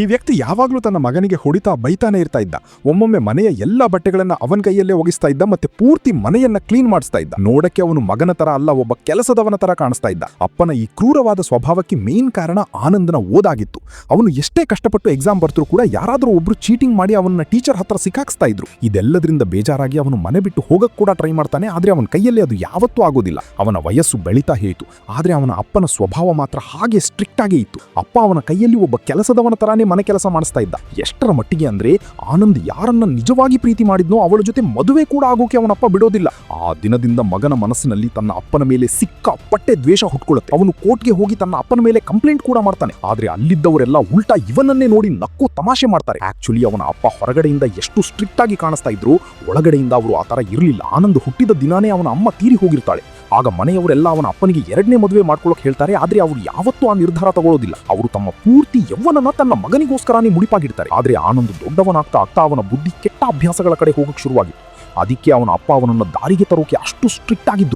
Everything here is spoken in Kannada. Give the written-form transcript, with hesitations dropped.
ಈ ವ್ಯಕ್ತಿ ಯಾವಾಗಲೂ ತನ್ನ ಮಗನಿಗೆ ಹೊಡಿತಾ ಬೈತಾನೆ ಇರ್ತಾ ಇದ್ದ. ಒಮ್ಮೊಮ್ಮೆ ಮನೆಯ ಎಲ್ಲ ಬಟ್ಟೆಗಳನ್ನ ಅವನ ಕೈಯಲ್ಲೇ ಒಗಿಸ್ತಾ ಇದ್ದ, ಮತ್ತೆ ಪೂರ್ತಿ ಮನೆಯನ್ನ ಕ್ಲೀನ್ ಮಾಡಿಸ್ತಾ ಇದ್ದ. ನೋಡಕ್ಕೆ ಅವನು ಮಗನ ತರ ಅಲ್ಲ, ಒಬ್ಬ ಕೆಲಸದವನ ತರ ಕಾಣಿಸ್ತಾ ಇದ್ದ. ಅಪ್ಪನ ಈ ಕ್ರೂರವಾದ ಸ್ವಭಾವಕ್ಕೆ ಮೇನ್ ಕಾರಣ ಆನಂದನ ಓದಾಗಿತ್ತು. ಅವನು ಎಷ್ಟೇ ಕಷ್ಟಪಟ್ಟು ಎಕ್ಸಾಮ್ ಬರ್ತರೂ ಕೂಡ ಯಾರಾದರೂ ಒಬ್ರು ಚೀಟಿಂಗ್ ಮಾಡಿ ಅವನ್ನ ಟೀಚರ್ ಹತ್ರ ಸಿಕ್ಕಾಕ್ಸ್ತಾ ಇದ್ರು. ಇದೆಲ್ಲದರಿಂದ ಬೇಜಾರಾಗಿ ಅವನು ಮನೆ ಬಿಟ್ಟು ಹೋಗಕ್ ಕೂಡ ಟ್ರೈ ಮಾಡ್ತಾನೆ, ಆದ್ರೆ ಅವನ ಕೈಯಲ್ಲಿ ಅದು ಯಾವತ್ತೂ ಆಗೋದಿಲ್ಲ. ಅವನ ವಯಸ್ಸು ಬೆಳೀತಾ ಹೋಯಿತು, ಆದ್ರೆ ಅವನ ಅಪ್ಪನ ಸ್ವಭಾವ ಮಾತ್ರ ಹಾಗೆ ಸ್ಟ್ರಿಕ್ಟ್ ಆಗೇ ಇತ್ತು. ಅಪ್ಪ ಅವನ ಕೈಯಲ್ಲಿ ಒಬ್ಬ ಕೆಲಸದವನ ತರಾನೇ ಮನೆ ಕೆಲಸ ಮಾಡಿಸ್ತಾ ಇದ್ದ. ಎಷ್ಟರ ಮಟ್ಟಿಗೆ ಅಂದ್ರೆ ಆನಂದ್ ಯಾರನ್ನ ನಿಜವಾಗಿ ಪ್ರೀತಿ ಮಾಡಿದ್ನೋ ಅವಳ ಜೊತೆ ಮದುವೆ ಕೂಡ ಆಗೋಕೆ ಅವನಪ್ಪ ಬಿಡೋದಿಲ್ಲ. ಆ ದಿನದಿಂದ ಮಗನ ಮನಸ್ಸಿನಲ್ಲಿ ತನ್ನ ಅಪ್ಪನ ಮೇಲೆ ಸಿಕ್ಕಾಪಟ್ಟೆ ದ್ವೇಷ ಹುಟ್ಕೊಳ್ಳುತ್ತೆ. ಅವನು ಕೋರ್ಟ್ಗೆ ಹೋಗಿ ತನ್ನ ಅಪ್ಪನ ಮೇಲೆ ಕಂಪ್ಲೇಂಟ್ ಕೂಡ ಮಾಡ್ತಾನೆ. ಆದ್ರೆ ಅಲ್ಲಿದ್ದವರೆಲ್ಲ ಉಲ್ಟಾ ಇವನನ್ನೇ ನೋಡಿ ನಕ್ಕು ತಮಾಷೆ ಮಾಡ್ತಾರೆ. ಆಕ್ಚುಲಿ ಅವನ ಅಪ್ಪ ಹೊರಗಡೆಯಿಂದ ಎಷ್ಟು ಸ್ಟ್ರಿಕ್ಟ್ ಆಗಿ ಕಾಣಿಸ್ತಾ ಇದ್ರು, ಒಳಗಡೆಯಿಂದ ಅವರು ಆ ತರ ಇರಲಿಲ್ಲ. ಆನಂದ್ ಹುಟ್ಟಿದ ದಿನಾನೇ ಅವನ ಅಮ್ಮ ತೀರಿ ಹೋಗಿರ್ತಾಳೆ. ಆಗ ಮನೆಯವರೆಲ್ಲ ಅವನ ಅಪ್ಪನಿಗೆ 2ನೇ ಮದುವೆ ಮಾಡ್ಕೊಳ್ಳೋಕೆ ಹೇಳ್ತಾರೆ. ಆದ್ರೆ ಅವರು ಯಾವತ್ತೂ ಆ ನಿರ್ಧಾರ ತಗೊಳ್ಳೋದಿಲ್ಲ. ಅವರು ತಮ್ಮ ಪೂರ್ತಿ ಯೌವನನ ತನ್ನ ಮಗನಿಗೋಸ್ಕರನೇ ಮುಡಿಪಾಗಿಡ್ತಾರೆ. ಆದ್ರೆ ಆನಂದ್ ದೊಡ್ಡವನಾಗ್ತಾ ಆಗ್ತಾ ಅವನ ಬುದ್ಧಿ ಕೆಟ್ಟ ಅಭ್ಯಾಸಗಳ ಕಡೆ ಹೋಗಕ್ಕೆ ಶುರುವಾಗಿತ್ತು. ಅದಕ್ಕೆ ಅವನ ಅಪ್ಪ ಅವನನ್ನ ದಾರಿಗೆ ತರೋಕೆ ಅಷ್ಟು ಸ್ಟ್ರಿಕ್ಟ್ ಆಗಿದ್ರು.